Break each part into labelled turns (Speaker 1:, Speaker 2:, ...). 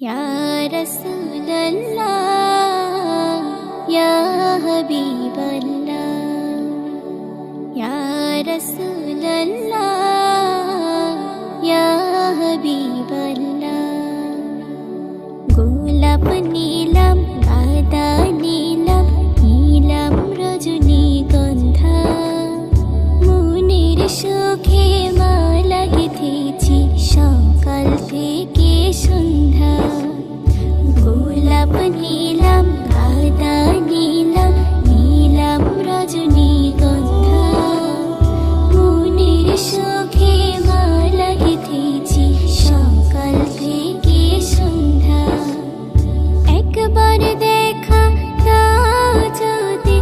Speaker 1: या रसूल अल्लाह या हबीब अल्लाह या रसूल अल्लाह या हबीब अल्लाह গোলাপ নীলাম গাদা নীলাম নীলাম রজনীগন্ধা মনের সুখে মালা গেঁথেছি সকাল থেকে সন্ধ্যা গোলাপ নীলাম গাদা নীলাম নীলাম রজনীগন্ধা মনের সুখে মালা গেঁথেছি সকাল থেকে সন্ধ্যা একবার দেখা দাও যদি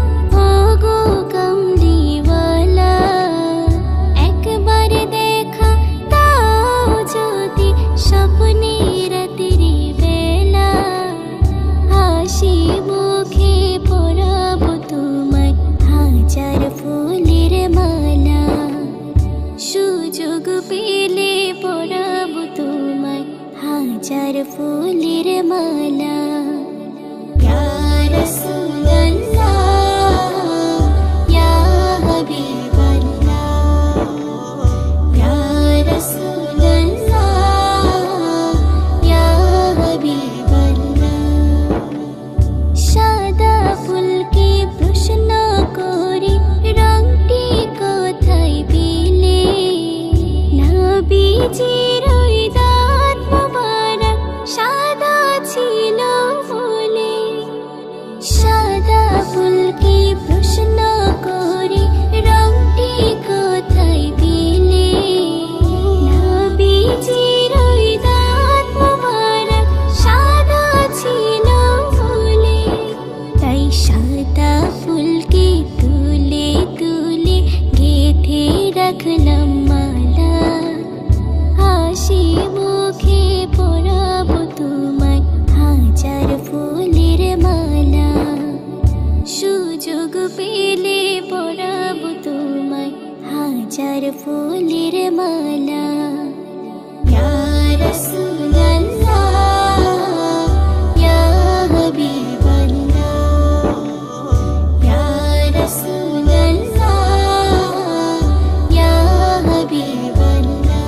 Speaker 1: ওগো কামলিওয়ালা একবার দেখা দাও যদি স্বপ্নে রাতের বেলা হাসি মুখে পরাবো তোমায় হাজার ফুলের মালা সুযোগ পেলে পরাবো তোমায় হাজার ফুলের মালা ইয়া রাসূলুল্লাহ ইয়া হাবিবাল্লাহ ইয়া রাসূলুল্লাহ ইয়া হাবিবাল্লাহ সাদা ফুলকে প্রশ্ন করি রংটি কোথায় পেলে নবীজির ওই দাঁত মোবারক সাদা ছিল বলে সাদা ফুলকে প্রশ্ন করি রংটি কোথায় পেলে নবীজির ওই দাঁত মোবারক সাদা ছিল বলে তাই সাদা ফুলকে তুলে তুলে গেঁথে রাখলাম মালা হাসি মুখে পরাবো তোমায় হাজার ফুলের মালা সুযোগ পেলে পরাবো তোমায় হাজার ফুলের মালা ইয়া রাসূলুল্লাহ ইয়া হাবিবাল্লাহ ইয়া রাসূলুল্লাহ ইয়া হাবিবাল্লাহ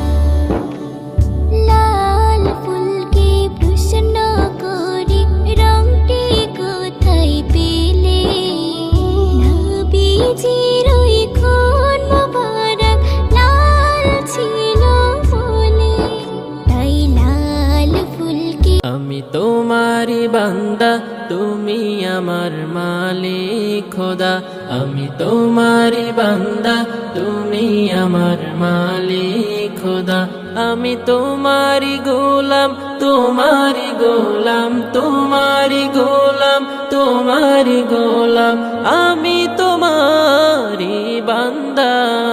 Speaker 1: লাল ফুলকে প্রশ্ন করি রংটি কোথায় পেলে নবীজির ওই খুন মোবারক লাল ছিল বলে তাই লাল ফুলকে
Speaker 2: আমি তোমারি বান্দা তুমি আমার মালিক খোদা আমি তোমারি বান্দা তুমি আমার মালিক খোদা আমি তোমারি গোলাম তোমারি গোলাম তোমারি গোলাম তোমারি গোলাম আমি তোমারি বান্দা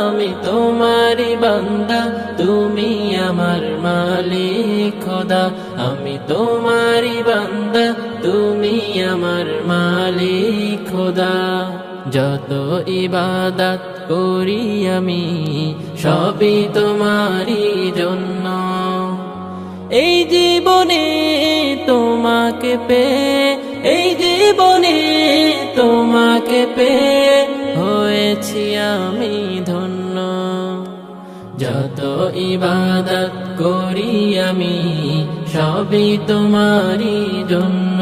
Speaker 2: আমি তোমারি বান্দা তুমি আমার মালিক খোদা আমি তোমারি বান্দা তুমি আমার মালিক খোদা যত ইবাদত করি আমি সবই তোমারি জন্য এই জীবনে তোমাকে পেয়ে এই জীবনে তোমাকে পেয়ে হয়েছি আমি ধন্য যত ইবাদত করি আমি সবই তোমারি জন্য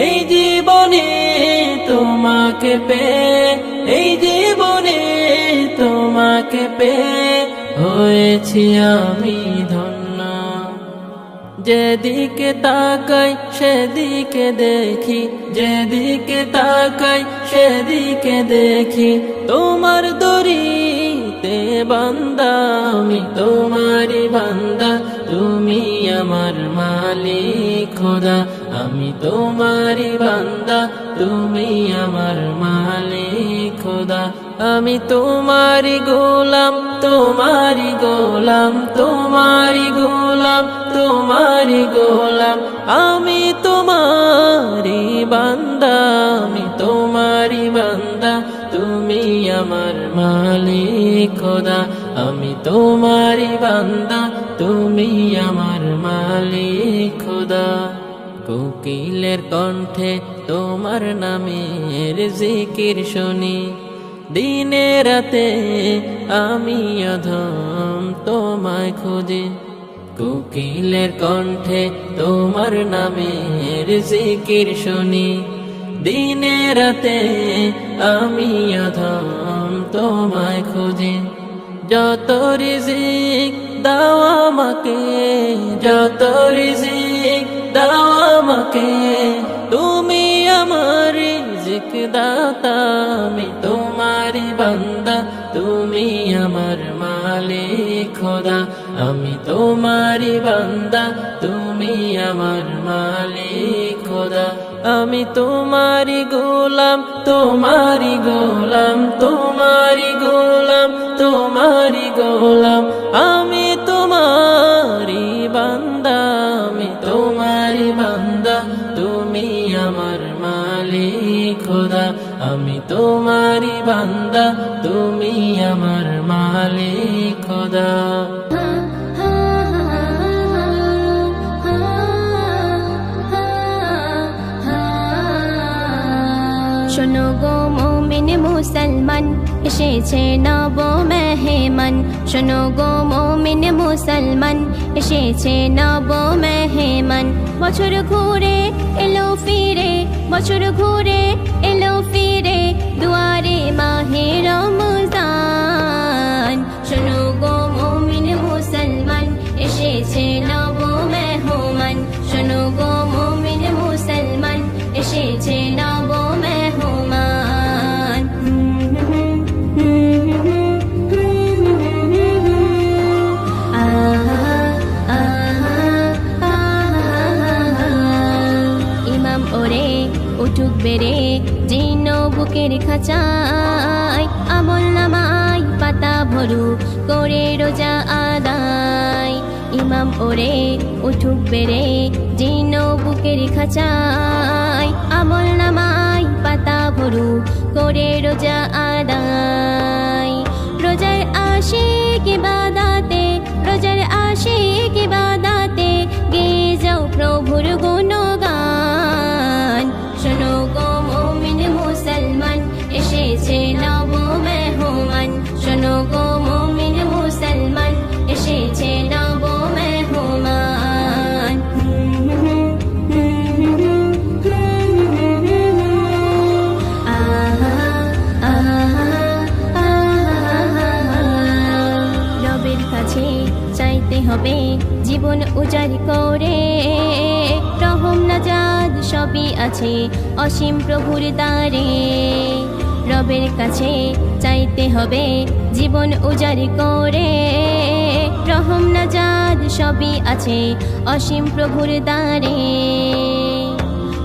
Speaker 2: এই জীবনে তোমাকে পেয়ে এই জীবনে তোমাকে পেয়ে হয়েছি আমি ধন্য যেদিকে তাকাই সেদিকে দেখি যেদিকে তাকাই সেদিকে দেখি তোমার দরিতে বান্দা আমি তোমারি বান্দা তুমি আমার মালিক খোদা আমি তোমারি বান্দা তুমি আমার মালিক খোদা আমি তোমারি গোলাম তোমারি গোলাম তোমারি গোলাম তোমারি গোলাম আমি তোমারি বান্দা আমি তোমারি বান্দা তুমি আমার মালিক খোদা আমি তোমারি বান্দা তুমি আমার মালিক খোদা। কোকিলের কণ্ঠে তোমার নামের জিকির শুনি, দিনে রাতে আমি অধম তোমায় খুঁজি। কোকিলের কণ্ঠে তোমার নামের জিকির শুনি, দিনে রাতে আমি অধম তোমায় খুঁজি। যত রিজিক দাও আমাকে, যত রিজিক দাও আমাকে, তুমি আমার রিজিক দাতা। আমি তোমারি বান্দা, তুমি আমার মালিক খোদা। আমি তোমারি বান্দা, তুমি আমার মালিক খোদা। আমি তোমারি গোলাম, তোমারি গোলাম, তোমারি গোলাম, তোমারি গোলাম। আমি তোমারি বান্দা, আমি তোমারি বান্দা, তুমি আমার মালিক খোদা। আমি তোমারি বান্দা, তুমি আমার মালিক খোদা।
Speaker 1: শোনো গো মুমিন মুসলমান, এসেছে নব মেহমান। শোনো গো মুমিন মুসলমান, এসেছে নব মেহমান। বছর ঘুরে এলো ফিরে, বছর ঘুরে এলো ফিরে, দুয়ারে মাহে রমজান। শোনো গো মুমিন মুসলমান, এসেছে নব মেহমান। শোনো গো মুমিন মুসলমান, এসেছে নব মেহমান। ইমাম ওরে উঠুক বেড়ে জীর্ণ বুকের খাঁচায়, আমল নামায় পাতা ভরুক করে রোজা আদায়। ইমাম ওরে উঠুক বেড়ে জীর্ণ বুকের খাঁচায়, আমল নামায় পাতা ভরুক করে রোজা আদায়। রোজার আশিক ইবাদাতে, রোজার আশিক ইবাদাতে, গেয়ে যাও প্রভুর গুণগান। শোনো গো মুমিন মুসলমান, এসেছে নব মেহমান। শোনো গো মুমিন মুসলমান, এসেছে নব মেহমান। রবের কাছে চাইতে হবে জীবন উজাড় করে, রহম নাজাত সবই আছে অসীম প্রভুর দ্বারে। রবের কাছে চাইতে হবে জীবন উজাড় করে, রহম নাজাত সবই আছে অসীম প্রভুর দ্বারে।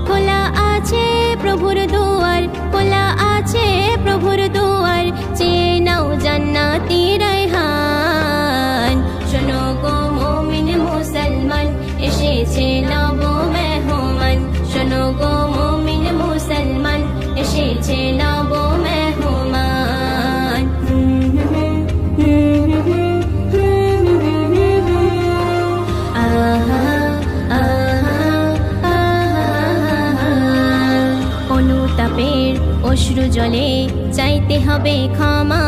Speaker 1: খোলা আছে প্রভুর দুয়ার, খোলা আছে প্রভুর দুয়ার, চেয়ে নাও জান্নাতি রায়হান। শোনো গো মুমিন মুসলমান, এসেছে নব মেহমান। শোনো গো মুমিন মুসলমান, এসেছে নব মেহমান। অনুতাপের অশ্রু জলে চাইতে হবে ক্ষমা,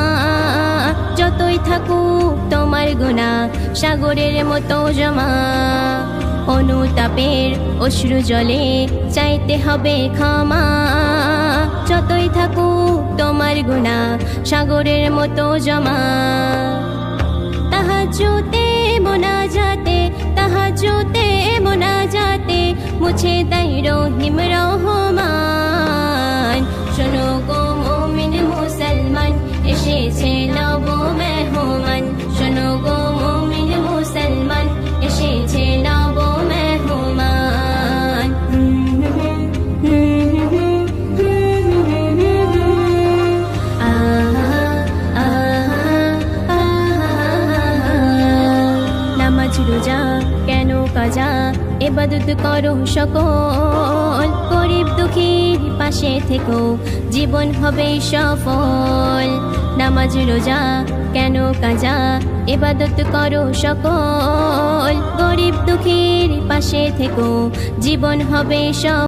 Speaker 1: যতই থাকুক তোমার গুনাহ সাগরের মতো জমা। অনুতাপের অশ্রু জলে চাইতে হবে ক্ষমা, যতই থাকুক তোমার গুনাহ সাগরের মতো জমা। তাহাজ্জুদে মোনাজাতে, তাহাজ্জুদে মোনাজাতে, মুছে দেয় রহিম রহমান। শোনো গো মুমিন মুসলমান, এসেছে নব মেহমান। শোনো গো মুমিন মুসলমান, এসেছে নব মেহমান। নামাজ রোজা কেন কাজা, ইবাদত করো সকল, গরিব দুঃখীর পাশে থেকো জীবন হবে সফল। নামাজ রোজা কেন কাজা ইবাদত করো সকল গরিব দুঃখীর পাশে থেকো জীবন হবে সব